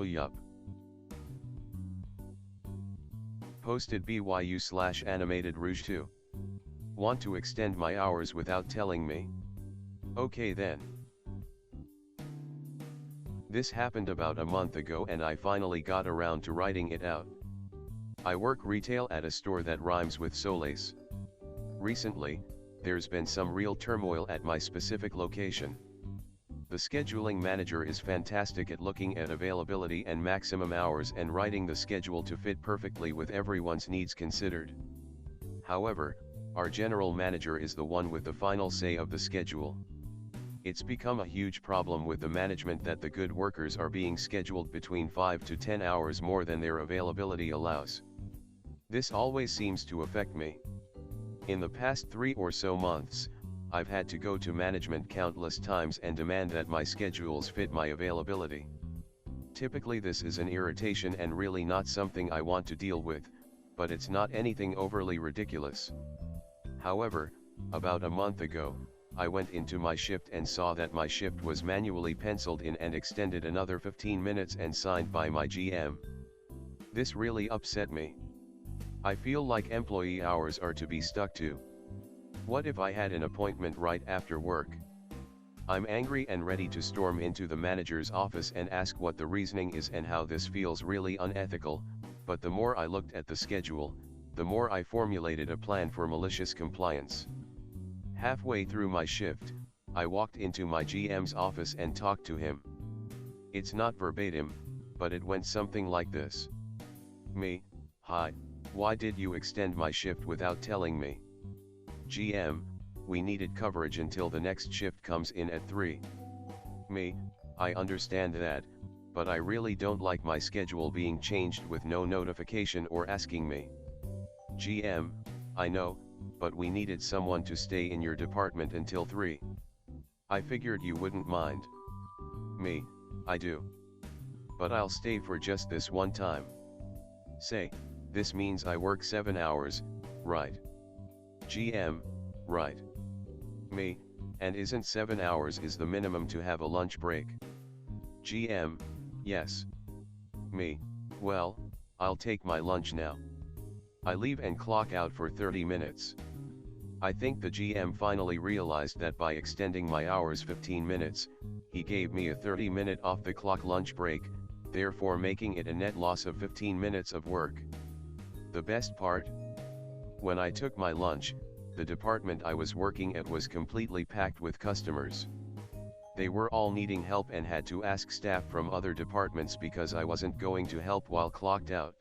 Yup. Posted BYU/animated Rouge 2. Want to extend my hours without telling me? Okay then. This happened about a month ago and I finally got around to writing it out. I work retail at a store that rhymes with solace. Recently, there's been some real turmoil at my specific location. The scheduling manager is fantastic at looking at availability and maximum hours and writing the schedule to fit perfectly with everyone's needs considered. However, our general manager is the one with the final say of the schedule. It's become a huge problem with the management that the good workers are being scheduled between 5 to 10 hours more than their availability allows. This always seems to affect me. In the past 3 or so months, I've had to go to management countless times and demand that my schedules fit my availability. Typically this is an irritation and really not something I want to deal with, but it's not anything overly ridiculous. However, about a month ago, I went into my shift and saw that my shift was manually penciled in and extended another 15 minutes and signed by my GM. This really upset me. I feel like employee hours are to be stuck to. What if I had an appointment right after work? I'm angry and ready to storm into the manager's office and ask what the reasoning is and how this feels really unethical, but the more I looked at the schedule, the more I formulated a plan for malicious compliance. Halfway through my shift, I walked into my GM's office and talked to him. It's not verbatim, but it went something like this. Me, hi, why did you extend my shift without telling me? GM, we needed coverage until the next shift comes in at 3. Me, I understand that, but I really don't like my schedule being changed with no notification or asking me. GM, I know, but we needed someone to stay in your department until 3. I figured you wouldn't mind. Me, I do. But I'll stay for just this one time. Say, this means I work 7 hours, right? GM, right. Me, and isn't 7 hours is the minimum to have a lunch break? GM, yes. Me, well, I'll take my lunch now. I leave and clock out for 30 minutes. I think the GM finally realized that by extending my hours 15 minutes, he gave me a 30-minute off-the-clock lunch break, therefore making it a net loss of 15 minutes of work. The best part? When I took my lunch, the department I was working at was completely packed with customers. They were all needing help and had to ask staff from other departments because I wasn't going to help while clocked out.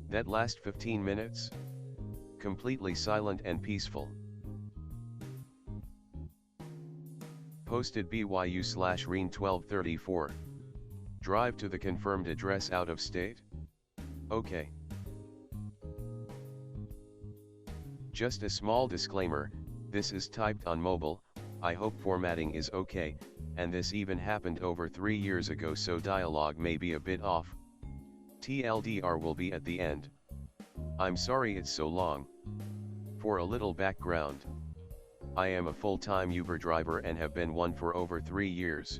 That last 15 minutes? Completely silent and peaceful. Posted BYU/Reen1234. Drive to the confirmed address out of state? Okay. Just a small disclaimer, this is typed on mobile, I hope formatting is okay, and this even happened over 3 years ago so dialogue may be a bit off. TLDR will be at the end. I'm sorry it's so long. For a little background. I am a full-time Uber driver and have been one for over 3 years.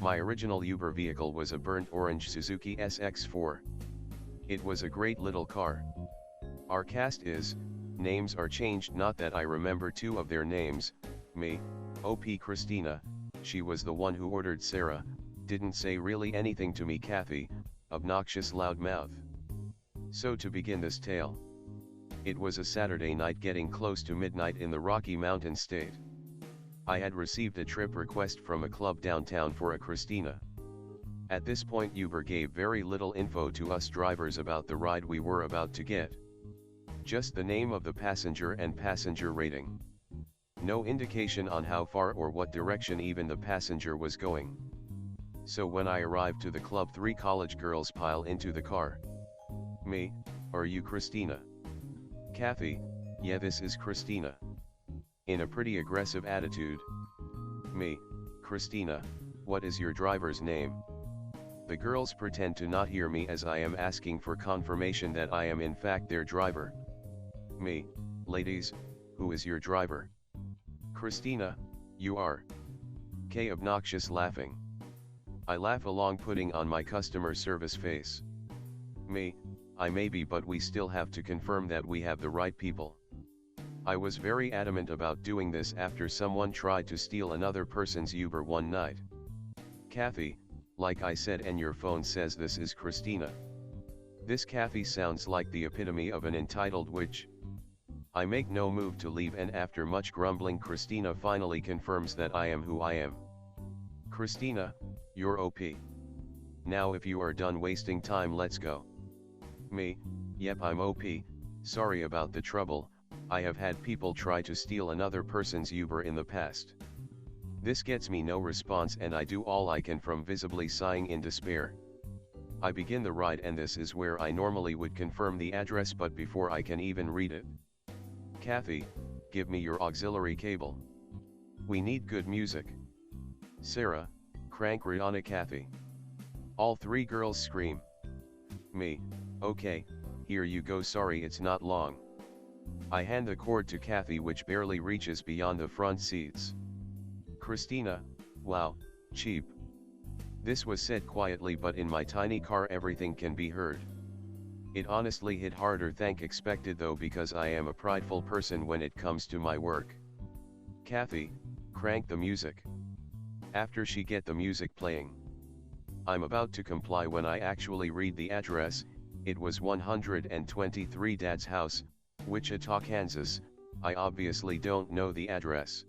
My original Uber vehicle was a burnt orange Suzuki SX4. It was a great little car. Our cast is, names are changed, not that I remember 2 of their names, me, OP Christina, she was the one who ordered Sarah, didn't say really anything to me Kathy, obnoxious loudmouth. So to begin this tale. It was a Saturday night getting close to midnight in the Rocky Mountain State. I had received a trip request from a club downtown for a Christina. At this point Uber gave very little info to us drivers about the ride we were about to get. Just the name of the passenger and passenger rating. No indication on how far or what direction even the passenger was going. So when I arrived to the club 3 college girls pile into the car. Me, are you Christina? Kathy, yeah this is Christina. In a pretty aggressive attitude. Me, Christina, what is your driver's name? The girls pretend to not hear me as I am asking for confirmation that I am in fact their driver. Me, ladies, who is your driver? Christina, you are. K obnoxious laughing. I laugh along putting on my customer service face. Me, I may be, but we still have to confirm that we have the right people. I was very adamant about doing this after someone tried to steal another person's Uber one night. Kathy, like I said, and your phone says this is Christina. This Kathy sounds like the epitome of an entitled witch. I make no move to leave, and after much grumbling Christina finally confirms that I am who I am. Christina, you're OP. Now if you are done wasting time, let's go. Me, yep, I'm OP, sorry about the trouble, I have had people try to steal another person's Uber in the past. This gets me no response and I do all I can from visibly sighing in despair. I begin the ride and this is where I normally would confirm the address, but before I can even read it. Kathy, give me your auxiliary cable. We need good music. Sarah, crank Rihanna. Kathy. All three girls scream. Me, okay, here you go, sorry it's not long. I hand the cord to Kathy, which barely reaches beyond the front seats. Christina, wow, cheap. This was said quietly, but in my tiny car everything can be heard. It honestly hit harder than expected though, because I am a prideful person when it comes to my work. Kathy, crank the music. After she get the music playing. I'm about to comply when I actually read the address. It was 123 Dad's house, Wichita, Kansas. I obviously don't know the address.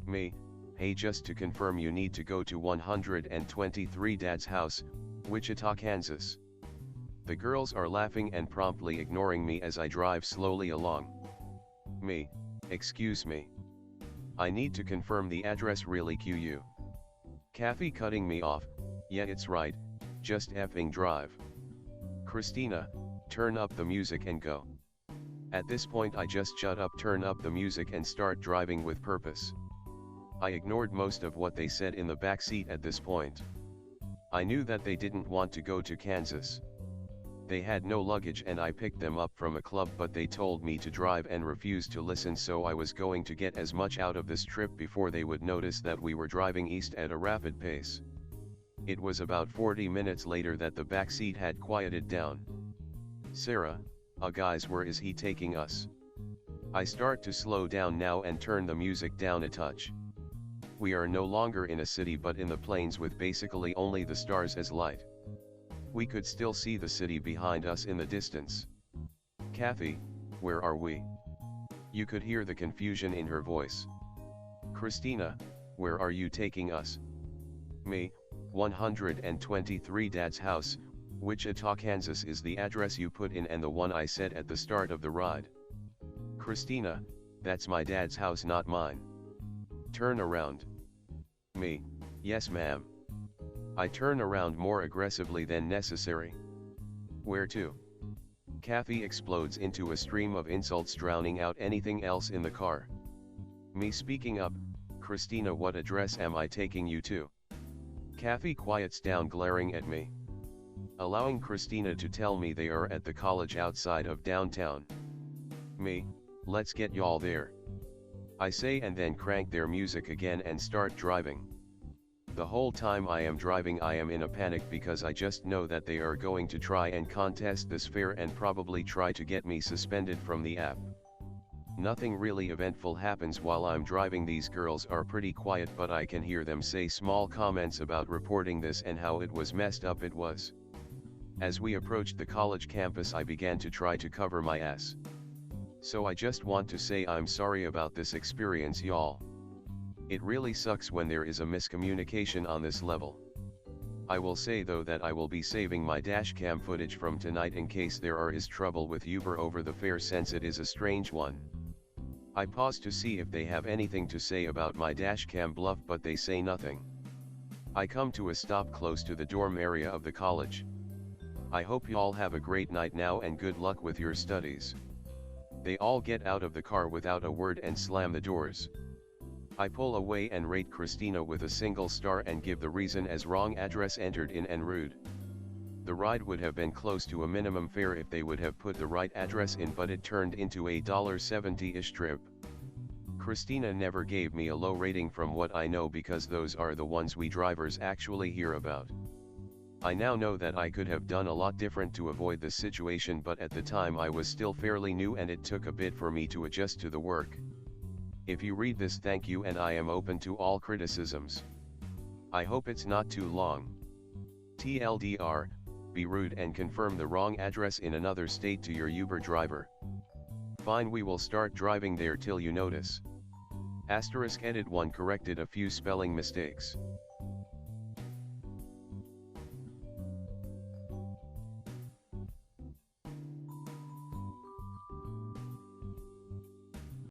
Me, hey, just to confirm, you need to go to 123 Dad's house, Wichita, Kansas. The girls are laughing and promptly ignoring me as I drive slowly along. Me, excuse me. I need to confirm the address really, QU. Kathy cutting me off, yeah it's right, just effing drive. Christina, turn up the music and go. At this point I just shut up, turn up the music and start driving with purpose. I ignored most of what they said in the back seat at this point. I knew that they didn't want to go to Kansas. They had no luggage and I picked them up from a club, but they told me to drive and refused to listen, so I was going to get as much out of this trip before they would notice that we were driving east at a rapid pace. It was about 40 minutes later that the back seat had quieted down. Sarah, guys, where is he taking us? I start to slow down now and turn the music down a touch. We are no longer in a city but in the plains with basically only the stars as light. We could still see the city behind us in the distance. Kathy, where are we? You could hear the confusion in her voice. Christina, where are you taking us? Me, 123 Dad's house, Wichita, Kansas is the address you put in and the one I said at the start of the ride. Christina, that's my dad's house, not mine. Turn around. Me, yes ma'am. I turn around more aggressively than necessary. Where to? Kathy explodes into a stream of insults, drowning out anything else in the car. Me speaking up, Christina, what address am I taking you to? Kathy quiets down, glaring at me. Allowing Christina to tell me they are at the college outside of downtown. Me, let's get y'all there. I say, and then crank their music again and start driving. The whole time I am driving I am in a panic because I just know that they are going to try and contest this fare and probably try to get me suspended from the app. Nothing really eventful happens while I'm driving. These girls are pretty quiet, but I can hear them say small comments about reporting this and how it was messed up it was. As we approached the college campus I began to try to cover my ass. So I just want to say I'm sorry about this experience, y'all. It really sucks when there is a miscommunication on this level. I will say though that I will be saving my dashcam footage from tonight in case there is trouble with Uber over the fare, since it is a strange one. I pause to see if they have anything to say about my dashcam bluff, but they say nothing. I come to a stop close to the dorm area of the college. I hope y'all have a great night now and good luck with your studies. They all get out of the car without a word and slam the doors. I pull away and rate Christina with a single star and give the reason as wrong address entered in en route. The ride would have been close to a minimum fare if they would have put the right address in, but it turned into a $1.70-ish trip. Christina never gave me a low rating from what I know, because those are the ones we drivers actually hear about. I now know that I could have done a lot different to avoid this situation, but at the time I was still fairly new and it took a bit for me to adjust to the work. If you read this, thank you, and I am open to all criticisms. I hope it's not too long. TLDR, be rude and confirm the wrong address in another state to your Uber driver. Fine, we will start driving there till you notice. *edit 1 corrected a few spelling mistakes.